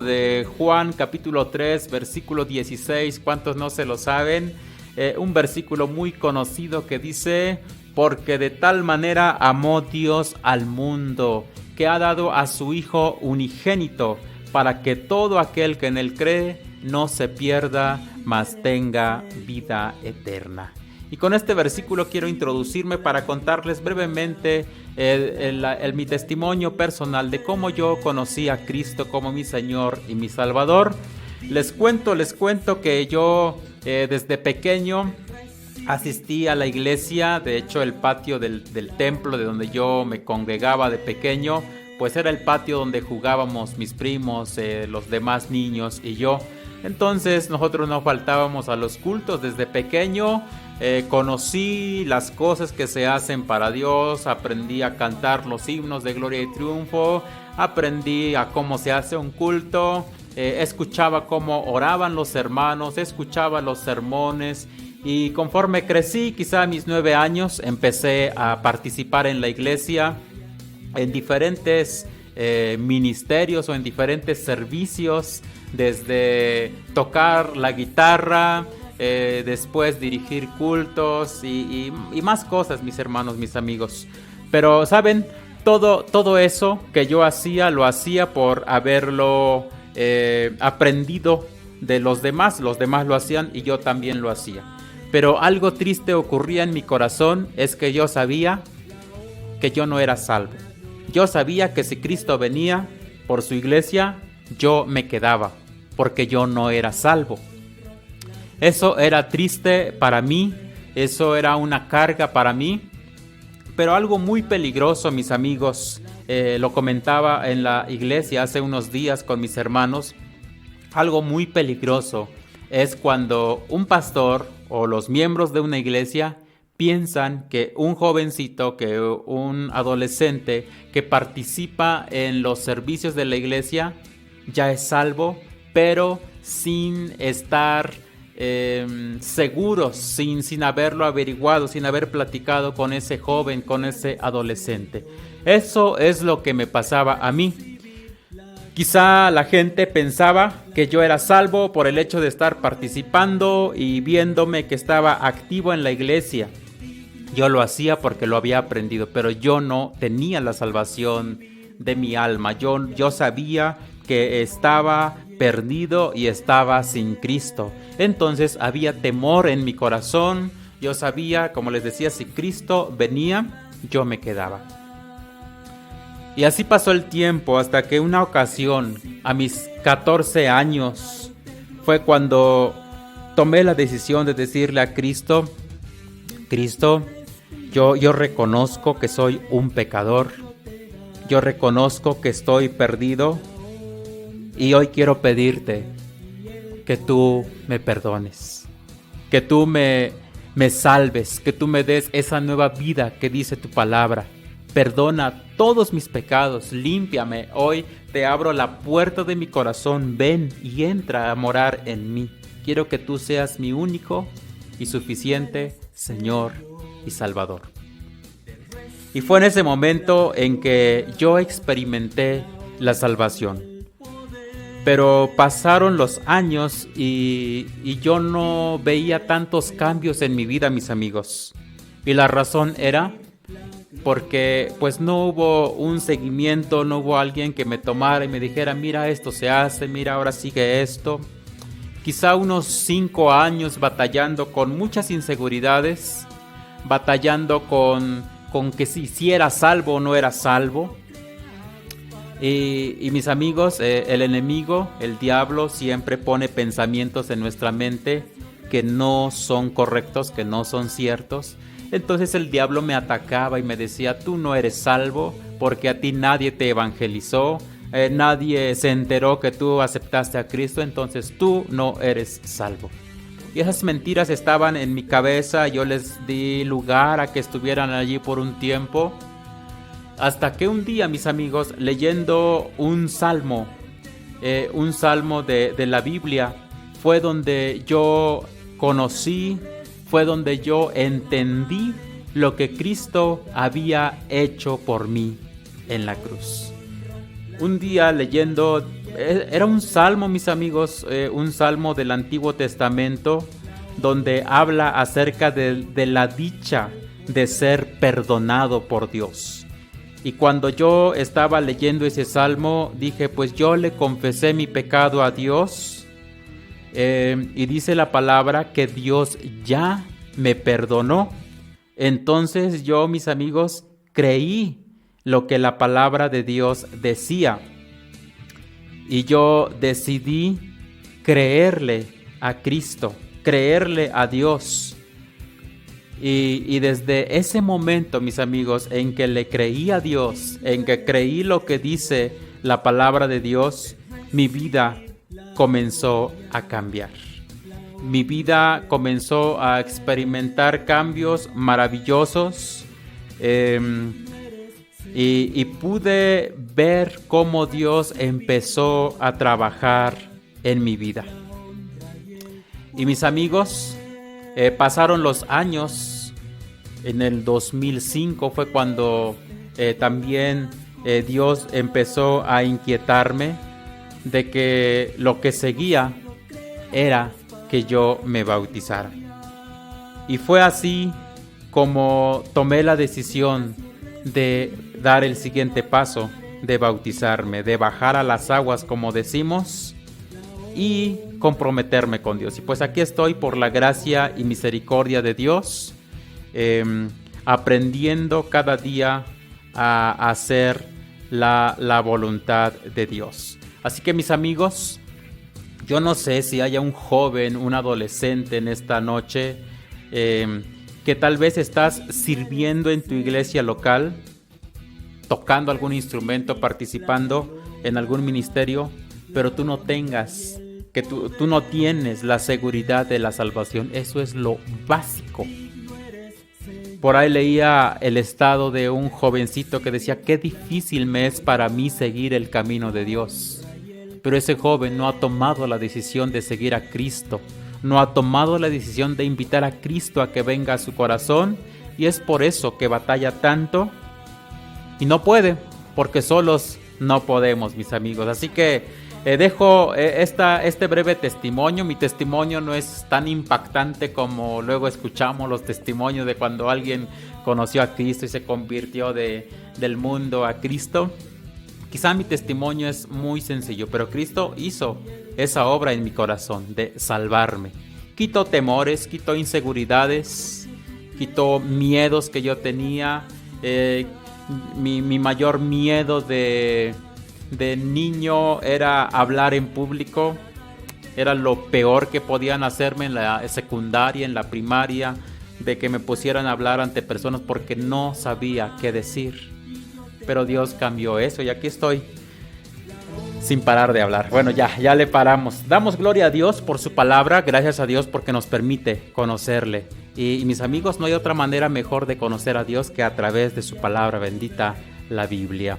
de Juan capítulo 3, versículo 16, ¿cuántos no se lo saben? Un versículo muy conocido que dice: porque de tal manera amó Dios al mundo, que ha dado a su Hijo unigénito, para que todo aquel que en él cree no se pierda, mas tenga vida eterna. Y con este versículo quiero introducirme para contarles brevemente mi testimonio personal de cómo yo conocí a Cristo como mi Señor y mi Salvador. Les cuento que yo desde pequeño asistí a la iglesia. De hecho, el patio del templo de donde yo me congregaba de pequeño, pues era el patio donde jugábamos mis primos, los demás niños y yo. Entonces nosotros no faltábamos a los cultos desde pequeño. Conocí las cosas que se hacen para Dios, aprendí a cantar los himnos de gloria y triunfo, aprendí a cómo se hace un culto, escuchaba cómo oraban los hermanos, escuchaba los sermones. Y conforme crecí, quizá a mis 9 años, empecé a participar en la iglesia, en diferentes ministerios o en diferentes servicios, desde tocar la guitarra, después dirigir cultos y más cosas, mis hermanos, mis amigos. Pero, ¿saben? Todo eso que yo hacía, lo hacía por haberlo aprendido de los demás. Los demás lo hacían y yo también lo hacía. Pero algo triste ocurría en mi corazón, es que yo sabía que yo no era salvo. Yo sabía que si Cristo venía por su iglesia, yo me quedaba, porque yo no era salvo. Eso era triste para mí, eso era una carga para mí, pero algo muy peligroso, mis amigos, lo comentaba en la iglesia hace unos días con mis hermanos. Algo muy peligroso es cuando un pastor o los miembros de una iglesia piensan que un jovencito, que un adolescente que participa en los servicios de la iglesia ya es salvo, pero sin estar seguros, sin haberlo averiguado, sin haber platicado con ese joven, con ese adolescente. Eso es lo que me pasaba a mí. Quizá la gente pensaba que yo era salvo por el hecho de estar participando y viéndome que estaba activo en la iglesia. Yo lo hacía porque lo había aprendido, pero yo no tenía la salvación de mi alma. Yo sabía que estaba perdido y estaba sin Cristo. Entonces había temor en mi corazón. Yo sabía, como les decía, si Cristo venía, yo me quedaba. Y así pasó el tiempo hasta que una ocasión, a mis 14 años, fue cuando tomé la decisión de decirle a Cristo: Cristo, yo reconozco que soy un pecador, yo reconozco que estoy perdido y hoy quiero pedirte que tú me perdones, que tú me salves, que tú me des esa nueva vida que dice tu palabra. Perdona todos mis pecados, límpiame. Hoy te abro la puerta de mi corazón, ven y entra a morar en mí. Quiero que tú seas mi único y suficiente Señor y Salvador. Y fue en ese momento en que yo experimenté la salvación. Pero pasaron los años y yo no veía tantos cambios en mi vida, mis amigos. Y la razón era porque pues no hubo un seguimiento, no hubo alguien que me tomara y me dijera: mira, esto se hace, mira, ahora sigue esto. Quizá unos 5 años batallando con muchas inseguridades, batallando con que si era salvo o no era salvo. Y mis amigos, el enemigo, el diablo, siempre pone pensamientos en nuestra mente que no son correctos, que no son ciertos. Entonces el diablo me atacaba y me decía: tú no eres salvo porque a ti nadie te evangelizó, nadie se enteró que tú aceptaste a Cristo, entonces tú no eres salvo. Y esas mentiras estaban en mi cabeza. Yo les di lugar a que estuvieran allí por un tiempo, hasta que un día, mis amigos, leyendo un salmo de la Biblia, fue donde yo conocí, fue donde yo entendí lo que Cristo había hecho por mí en la cruz. Un día leyendo Era un salmo, mis amigos, un salmo del Antiguo Testamento, donde habla acerca de la dicha de ser perdonado por Dios. Y cuando yo estaba leyendo ese salmo, dije, pues yo le confesé mi pecado a Dios, y dice la palabra que Dios ya me perdonó. Entonces yo, mis amigos, creí lo que la palabra de Dios decía. Y yo decidí creerle a Cristo, creerle a Dios. Y desde ese momento, mis amigos, en que le creí a Dios, en que creí lo que dice la palabra de Dios, mi vida comenzó a cambiar. Mi vida comenzó a experimentar cambios maravillosos, y pude ver cómo Dios empezó a trabajar en mi vida. Y mis amigos, pasaron los años. En el 2005 fue cuando también Dios empezó a inquietarme de que lo que seguía era que yo me bautizara. Y fue así como tomé la decisión de dar el siguiente paso, de bautizarme, de bajar a las aguas, como decimos, y comprometerme con Dios. Y pues aquí estoy por la gracia y misericordia de Dios, aprendiendo cada día a hacer la voluntad de Dios. Así que, mis amigos, yo no sé si haya un joven, un adolescente en esta noche, que tal vez estás sirviendo en tu iglesia local, tocando algún instrumento, participando en algún ministerio, pero tú no tienes la seguridad de la salvación. Eso es lo básico. Por ahí leía el estado de un jovencito que decía, qué difícil me es para mí seguir el camino de Dios. Pero ese joven no ha tomado la decisión de seguir a Cristo, no ha tomado la decisión de invitar a Cristo a que venga a su corazón, y es por eso que batalla tanto y no puede, porque solos no podemos, mis amigos. Así que dejo este breve testimonio. Mi testimonio no es tan impactante como luego escuchamos los testimonios de cuando alguien conoció a Cristo y se convirtió del mundo a Cristo. Quizá mi testimonio es muy sencillo, pero Cristo hizo esa obra en mi corazón de salvarme. Quitó temores, quitó inseguridades, quitó miedos que yo tenía. Mi mayor miedo de niño era hablar en público. Era lo peor que podían hacerme en la secundaria, en la primaria, de que me pusieran a hablar ante personas porque no sabía qué decir. Pero Dios cambió eso y aquí estoy sin parar de hablar. Bueno, ya le paramos. Damos gloria a Dios por su palabra. Gracias a Dios porque nos permite conocerle. Y mis amigos, no hay otra manera mejor de conocer a Dios que a través de su palabra bendita, la Biblia.